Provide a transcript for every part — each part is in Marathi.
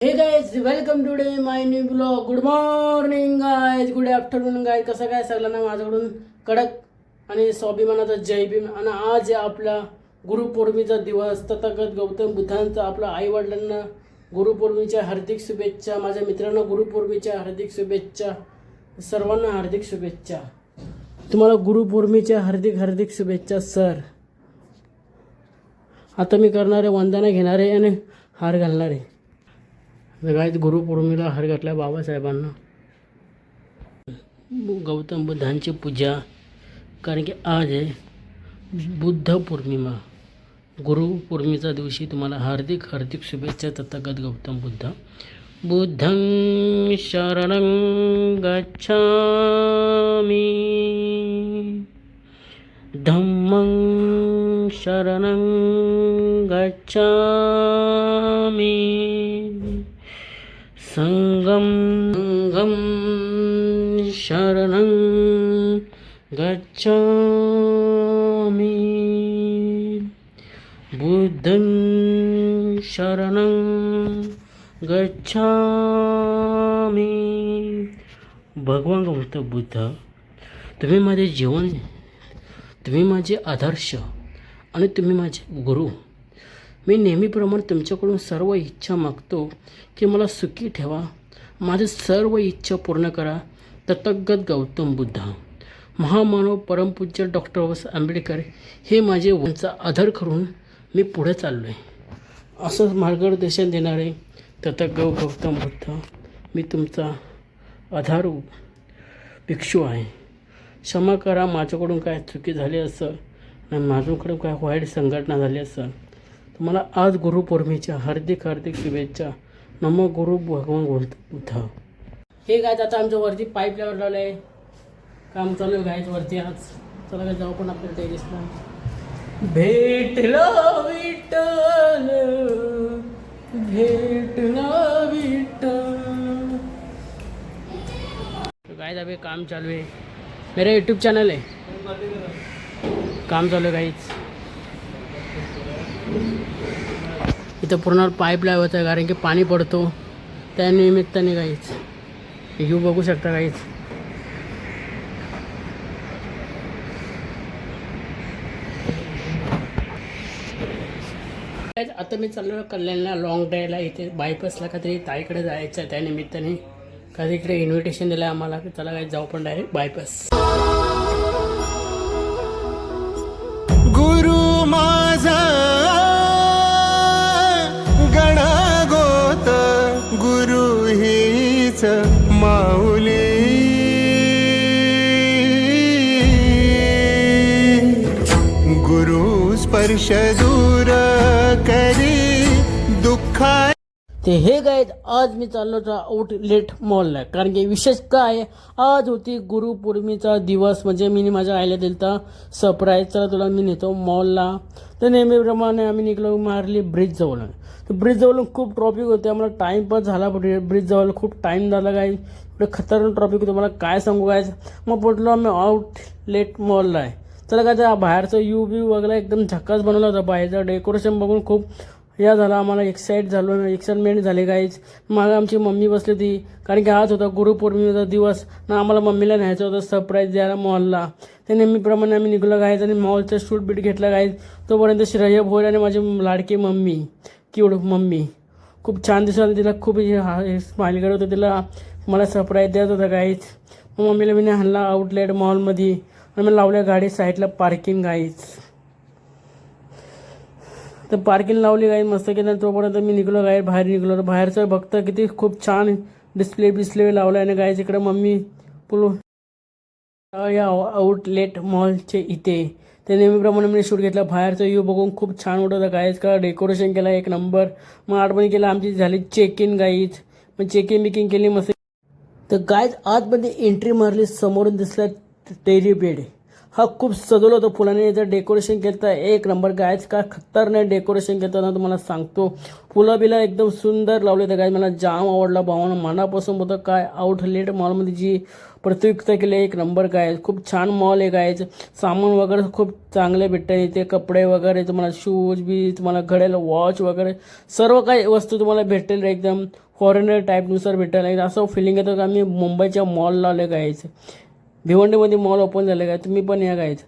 हे guys welcome today my new blog. Good morning guys, good afternoon guys. कसं काय सगळ्यांना माझ्याकडून कडक आणि स्वाभिमानाचा जय भीम. आणि आज आहे आपला गुरुपौर्णिमेचा दिवस. तथागत गौतम बुद्धांचा आपल्या आईवडिलांना गुरुपौर्णिमेच्या हार्दिक शुभेच्छा. माझ्या मित्रांना गुरुपौर्णिमेच्या हार्दिक शुभेच्छा. सर्वांना हार्दिक शुभेच्छा. तुम्हाला गुरुपौर्णिमेच्या हार्दिक हार्दिक शुभेच्छा सर. आता मी करणारे वंदना घेणारे आणि हार घालणारे. गायत गुरुपौर्णिमेला हार घातला बाबासाहेबांना. गौतम बुद्धांची पूजा, कारण की आज आहे बुद्ध पौर्णिमा. गुरुपौर्णिमेच्या दिवशी तुम्हाला हार्दिक हार्दिक शुभेच्छा. तथागत गौतम बुद्ध. बुद्धं शरणं गच्छामि, धम्मं शरणं गच्छामि, संगम शरणं गच्छामि, बुद्धं शरणं गच्छामि. भगवान गौतम बुद्ध, तुम्ही माझे जीवन, तुम्ही माझे आदर्श आणि तुम्ही माझे गुरु. मी नेहमीप्रमाणे तुमच्याकडून सर्व इच्छा मागतो की मला सुखी ठेवा, माझे सर्व इच्छा पूर्ण करा. तथागत गौतम बुद्ध. महामानव परमपूज्य डॉक्टर बाबासाहेब आंबेडकर हे माझे वंचा आधार करून मी पुढे चाललो आहे. असं मार्गदर्शन देणारे तथागत गौतम बुद्ध, मी तुमचा आधार भिक्षू आहे. क्षमा करा माझ्याकडून काय चुकी झाली असेल आणि माझ्याकडून काय वाईट संघटना झाली असेल. तुम्हाला आज गुरुपौर्णिमेच्या हार्दिक हार्दिक शुभेच्छा. नमो गुरु भगवान गौतम बुद्ध. हे गायत आता आमच्या वरती पाईप लावलं आहे, काम चालू आहे गायत वरती. आज चला काय जाऊ पण आपल्या टेरेसला. भेटला विठ्ठल, भेटला विठ्ठल. गायत अभी काम चालू आहे. मेरा यूट्यूब चॅनल आहे, काम चालू आहे गाईच. इथं पूर्ण पाईप लावत आहे कारण की पाणी पडतो त्या निमित्ताने गाईच. व्ह्यू बघू शकता गाईच. आता मी चाललो कल्याणला लॉंग ड्राईव्हला. इथे बायपासला काहीतरी ताईकडे जायचं आहे, त्या निमित्ताने काही इकडे इन्व्हिटेशन दिलं आहे आम्हाला की चला काय जाऊ पण डायरेक्ट बायपास. गुरु माझा गणगोत, गुरु हीच माऊली. गुरु स्पर्श दूर करी दुःखा. ते हे गायत आज मी चाललो होतो आउटलेट मॉलला, कारण की विशेष काय आज होती गुरुपौर्णिमेचा दिवस. म्हणजे मी माझ्या आईला दिलता सरप्राईज, चला तुला मी नेतो मॉलला. तर नेहमीप्रमाणे आम्ही निघलो मारली ब्रिज जवळ. तर ब्रिज जवळ खूप ट्रॉफिक होते, आम्हाला टाईमपास झाला. ब्रिज जवळ खूप टाईम झाला काय, इकडे खतरनाक ट्रॉफिक होतं, मला काय सांगू काय. मग पोचलो आम्ही आउटलेट मॉलला आहे. चला काय त्या बाहेरचं यू व्ह्यू वगैरे एकदम झकास बनवला होता. बाहेरचं डेकोरेशन बघून खूप या झाला आम्हाला, एक्साइटमेंट झाले गाईज. मागं आमची मम्मी बसली होती कारण की आज होता गुरुपौर्णिमेचा दिवस ना, आम्हाला मम्मीला न्यायचं होतं सरप्राईज द्यायला मॉलला. ते नेहमीप्रमाणे आम्ही निघलो गाईज आणि मॉलचं शूट बीट घेतला गाईज. तोपर्यंत श्रेय भोर आणि माझी लाडकी मम्मी क्यूड मम्मी खूप छान दिसत होती. तिला खूप स्माइल करत होतं, तिला मला सरप्राईज द्यायचं होतं गाईज. मग मम्मीला मी आणला आउटलेट मॉलमध्ये आणि मी लावल्या गाडी साईडला पार्किंग गाईज. तर पार्किंग लावली गाई मस्त केलं. तोपर्यंत मी निघलो गाई, बाहेर निघलो. तर बाहेरचं बघतं किती खूप छान डिस्प्ले लावला आहे. गाईच इकडे मम्मी पुलो या आउटलेट मॉलचे इथे. ते नेहमीप्रमाणे मी शूट घेतला. बाहेरचं व्ह्यू बघून खूप छान वाटत होतं गाईज. का डेकोरेशन केलं एक नंबर. मग आठवणी केलं आमची झाली चेक इन गाईज. मग चेक इन बिकिंग केली मस्त. तर गाईज आतमध्ये एंट्री मारली, समोरून दिसला टेरी बेड. हा खूप सजवलं होतं फुलाने, याचं डेकोरेशन केलं तर एक नंबर गायच, काय खतरनाक डेकोरेशन केलं ना तुम्हाला सांगतो. फुलं बिला एकदम सुंदर लावले होते गायज, मला जाम आवडला भावानं, मनापासून होतं. काय आउटलेट मॉलमध्ये जी प्रतियोगिता केली एक नंबर गायज, खूप छान मॉल आहे गायज. सामान वगैरे खूप चांगले भेटतात इथे, कपडे वगैरे तुम्हाला, शूज बी तुम्हाला, घड्याळ, वॉच वगैरे सर्व काही वस्तू तुम्हाला भेटेल एकदम फॉरेनर टाईपनुसार भेटेल. असं फिलिंग येतं का आम्ही मुंबईच्या मॉलला आले गायज. भिवंडीमध्ये मॉल ओपन झाले काय, तुम्ही पण या guys.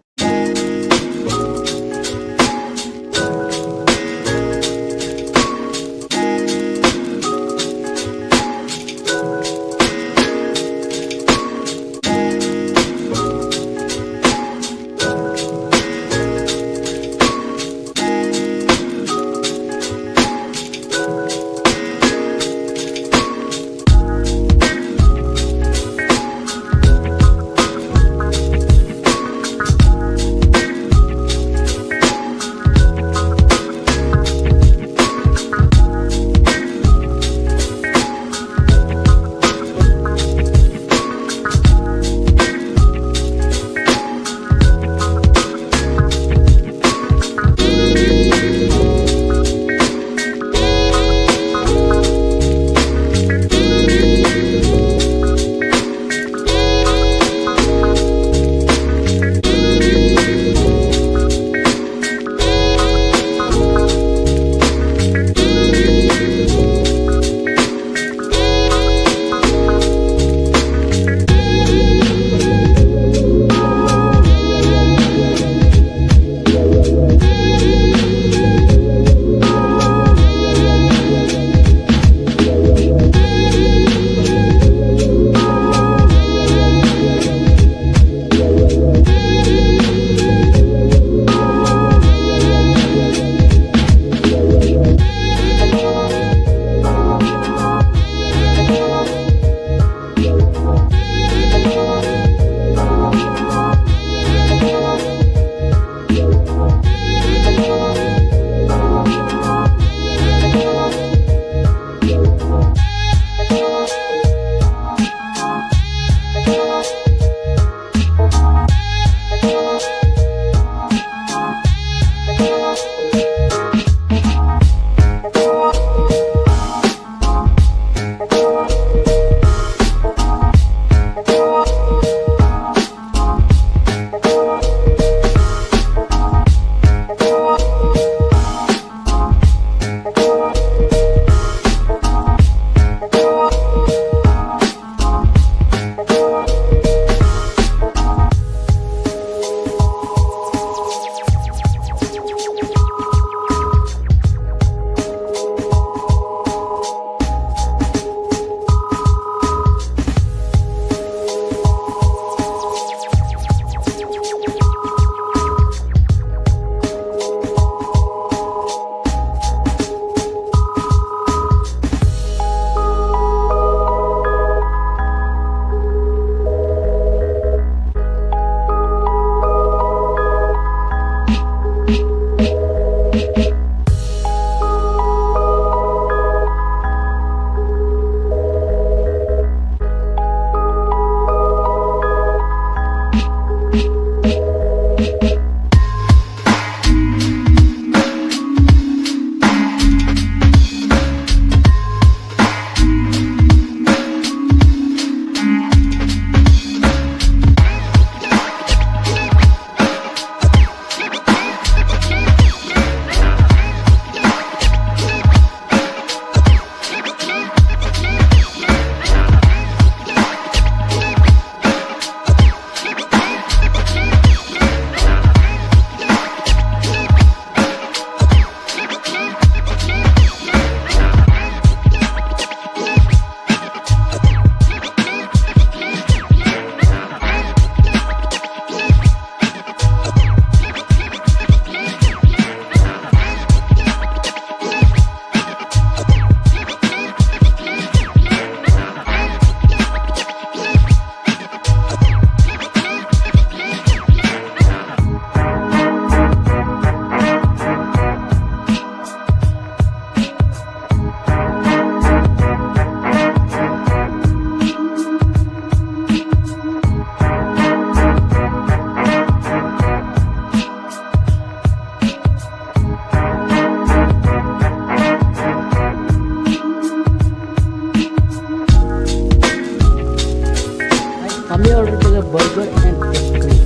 Burger and ice cream.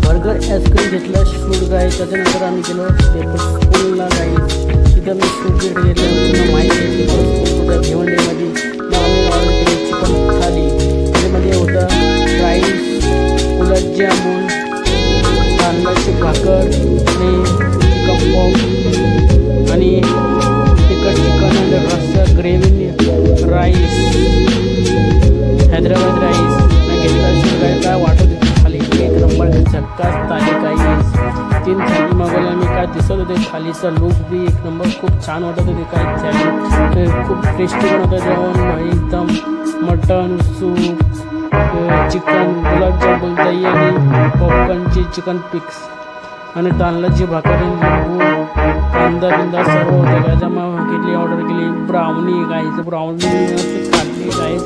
Burger ice cream घेतलं शूट गाईज. त्याच्यानंतर आम्ही गेलो स्पूनला गाईज. तिथं मी शूट घेतलं पूर्ण माहिती घेतली कुठं भिवंडीमध्ये. मग आम्ही ऑर्डर केली चिकन थाली. त्याच्यामध्ये होतं राईस, गुलाबजामुन, तांदळाची भाकर आणि चिकन पॉप आणि तिखट चिकन आणि रस्सा ग्रेव्ही राईस, हैदराबाद राईस नाही घेतला. काय वाटत होती थाली एक नंबर झक्कास थाली. काही 3 थाली मागवल्या मी. काय दिसत होते थालीचा लुक बी एक नंबर खूप छान वाटत होते. काय थाली खूप टेस्टी पण होतं जेवण एकदम. मटन सूप, चिकन, गुलाबजामुन, दही आणि पॉपकॉर्नची चिकन पिक्स आणि तांदळाची भाकर, लिंबू, कांदा बिंदा सर्व होतं. त्याच्यामुळे घेतली ऑर्डर केली. ब्राउनी गायचं ब्राउनी खाल्ली काय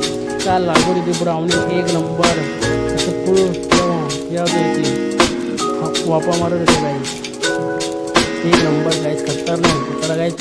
काय लागू होती ब्राउनी एक नंबर. असं फुल याद होती वापा मारत होते गाईज एक नंबर गाईज खतरनाक. त्याला गाईज